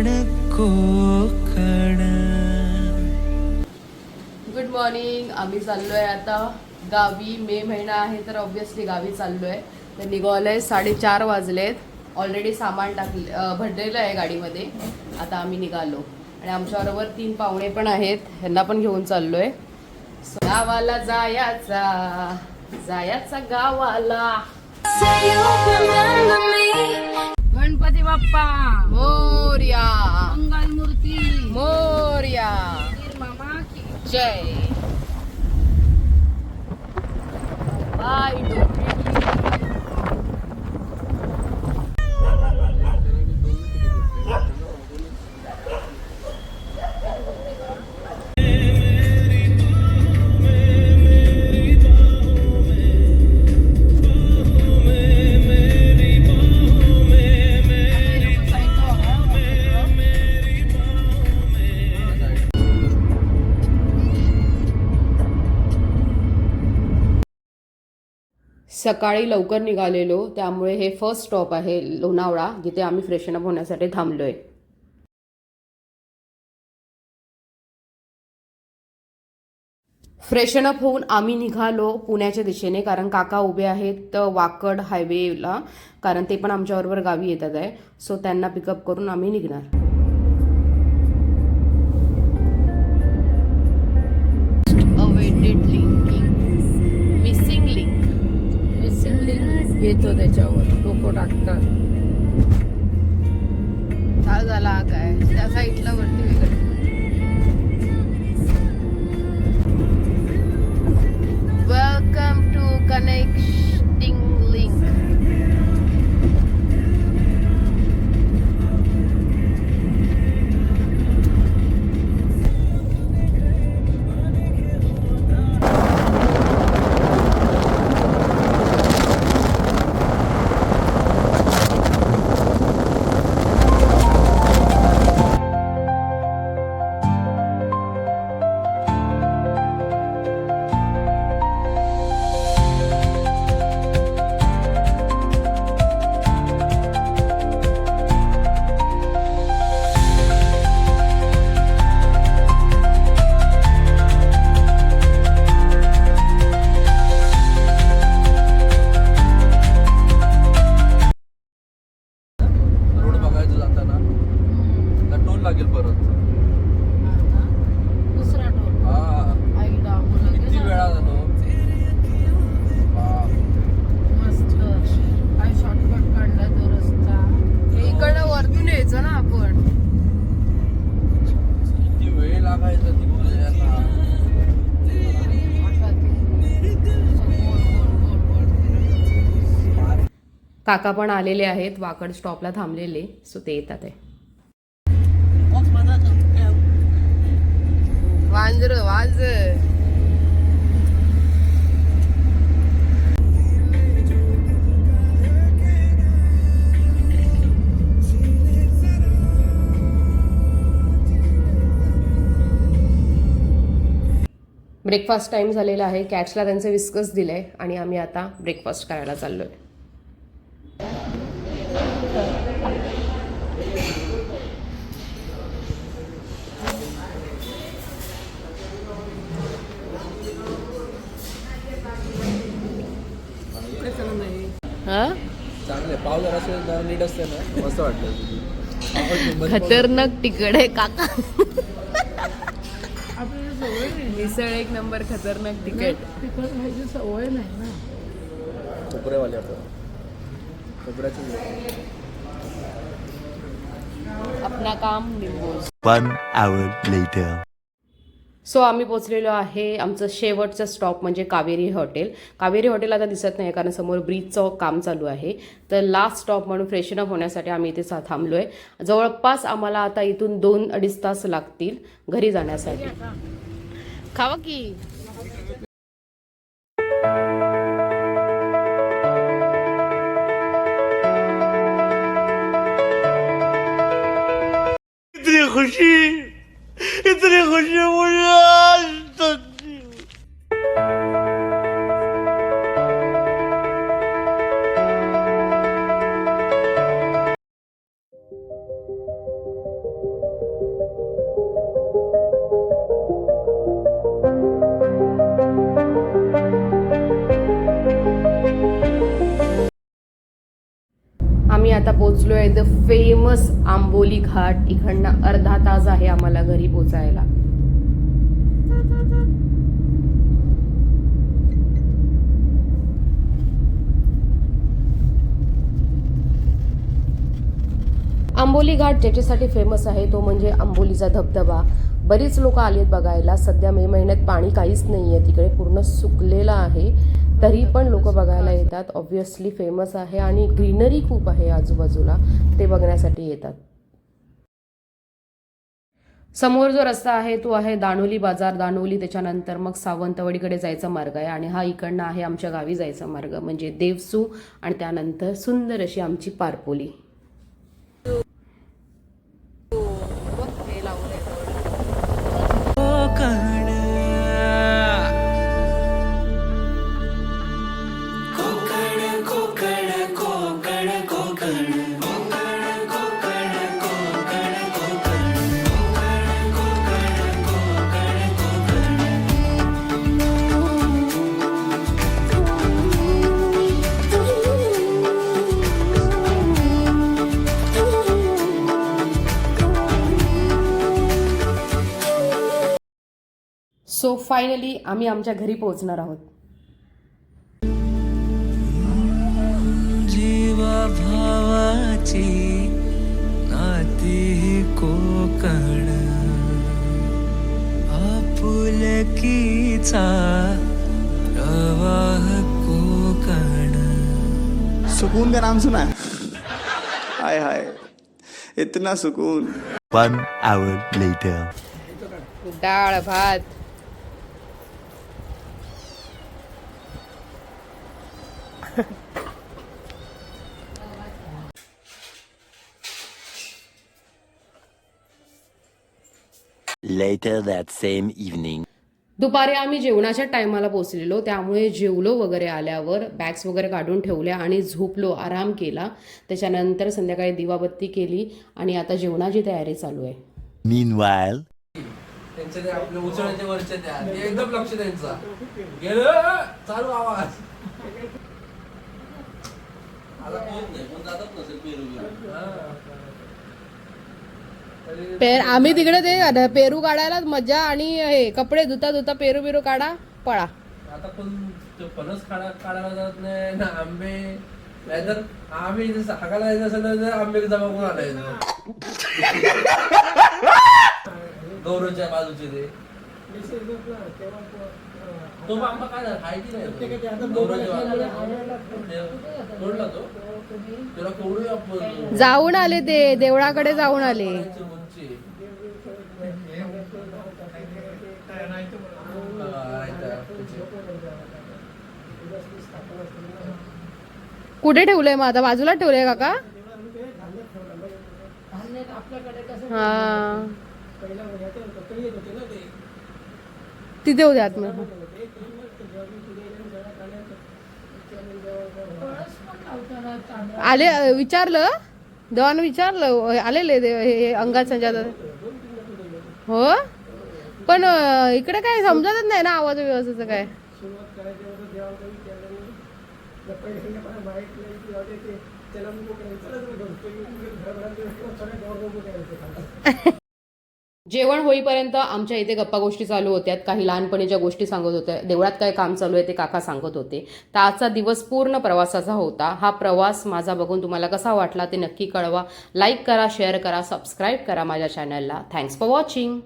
Konkan. Good morning. आम्ही चाललोय आता गावी. मे महिना आहे तर ऑब्व्हियसली गावी चाललोय. तर निघालोय 4:30 वाजलेत. ऑलरेडी सामान भरलेलं आहे गाडीमध्ये. आता आम्ही निघालो आणि आमच्याबरोबर 3 पाहुणे पण आहेत. ह्यांना पण घेऊन चाललोय. गावाला जायाचा गावाला. गणपती बाप्पा मोरया. मंगल मूर्ती मोरया. मामा की जय. बाय डोंबिवली. सकाळी लवकर निघालेलो त्यामुळे हे फर्स्ट स्टॉप आहे लोणावळा, जिथे आम्ही फ्रेशन अप होण्यासाठी थांबलोय. फ्रेशन अप होऊन आम्ही निघालो पुण्याच्या दिशेने, कारण काका उभे आहेत वाकड हायवेला, कारण ते पण आमच्याबरोबर गावी येतात आहे. सो त्यांना पिकअप करून आम्ही निघणार. Awaited linking, missing link. येतो त्याच्यावर लोक टाकतात. काय झाला काय त्या साईडला वरती वेगळं. Welcome to connecting link. दुसरा टोल आई डाबू किती वेळा झालो. मस्त काय शॉर्टकट काढला तो रस्ता. इकडं वरतून यायचं ना आपण. किती वेळ लागायचा तिकडे यायला. काका पण आलेले आहेत, वाकड स्टॉपला थांबलेले. सो ते येतात आहे. वांजर वाज. ब्रेकफास्ट टाइम झालेला आहे. कॅट्सला त्यांचे विस्कस दिले आणि आम्ही आता ब्रेकफास्ट करायला चाललोय. चांगले पाव जरा असेल नीट असते ना, मस्त वाटलं. खतरनाक तिकड आहे काका. आपल्याला सवय नाही. मिसळ एक नंबर खतरनाक तिकट. तिखट खायची सवय नाही ना. खोबरेवाले आपण खोबऱ्याचे. अपना काम निंबूस. 1 hour later. सो आम्ही पोचलेलो आहे. आमचं शेवटचं स्टॉप म्हणजे कावेरी हॉटेल. कावेरी हॉटेल आता दिसत नाही कारण समोर ब्रिजचं काम चालू आहे. तर लास्ट स्टॉप म्हणून फ्रेशन अप होण्यासाठी आम्ही इथे थांबलो आहे. जवळपास आम्हाला आता इथून 2-2.5 तास लागतील घरी जाण्यासाठी. खावा की. इतनी खुशी मुझे आज तक नहीं हुई. आता पोचलो आहे द फेमस आंबोली घाट. इकडनं अर्धा तास आहे आम्हाला घरी पोचायला. आंबोली घाट ज्याच्यासाठी फेमस आहे तो म्हणजे आंबोलीचा धबधबा. बरीच लोक आलीत बघायला. सध्या मे महिन्यात पाणी काहीच नाही आहे तिकडे, पूर्ण सुकलेलं आहे, तरी पण लोक बघायला येतात. ऑब्व्हियसली फेमस आहे आणि ग्रीनरी खूप आहे आजूबाजूला, ते बघण्यासाठी येतात. समोर जो रस्ता आहे तो आहे दानोली बाजार, दानोली, त्याच्यानंतर मग सावंतवाडीकडे जायचा मार्ग आहे आणि हा इकडनं आहे आमच्या गावी जायचा मार्ग म्हणजे देवसू आणि त्यानंतर सुंदर अशी आमची पारपोली. सो फायनली आम्ही आमच्या घरी पोहोचणार आहोत. जीवा भावाची नाती कोकण आपुलकीचा प्रवाह कोकण. सुकून का नाम सुना है? हाय हाय, इतना सुकून. 1 hour later. डाळ भात. Later that same evening. दुपारी आम्ही जेवणाच्या टायमाला पोचलेलो, त्यामुळे जेवलो वगैरे आल्यावर बॅग्स वगैरे काढून ठेवल्या आणि झोपलो, आराम केला. त्याच्यानंतर संध्याकाळी दिवाबत्ती केली आणि आता जेवणाची तयारी चालू आहे. Meanwhile, त्यांच्या ते आपल्या उचलण्याच्या वरच्या त्या ते एकदम लक्ष त्यांचा गेलं चालू आवाज आला कोण नाही कोण जातच नसेल पेरू आम्ही तिकडे ते पेरू काढायला मजा आणि हे कपडे धुता धुता पेरू बिरू काढा पळा. आता कोण फणस काढायला जात नाही ना आंबे, नाहीतर आम्ही हाकाला जायचं असेल तर आंबे जमा करून आणायचं गौरवच्या बाजूचे ते तो आंबा काय झाला हाय की नाही तोडला तो तुला केवढी आपण जाऊन आले ते देवळाकडे जाऊन आले. कुठे ठेवलंय मग आता? बाजूला ठेवलंय काका? हा तिथे होते आतमध्ये. आले विचारलं देवानं विचारलं आलेले हे अंगात संजात हो, पण इकडे काय समजतच नाही ना आवाज व्यवस्थेचं काय. जेवण होईपर्यंत आमच्या इथे गप्पा गोष्टी चालू होत्या. काही लहानपणीच्या गोष्टी सांगत होत्या, देवळात काय काम चालू आहे ते काका सांगत होते. तर आजचा दिवस पूर्ण प्रवासाचा होता. हा प्रवास माझा बघून तुम्हाला कसा वाटला ते नक्की कळवा. लाईक करा, शेअर करा, सबस्क्राईब करा माझ्या चॅनलला. Thanks for watching.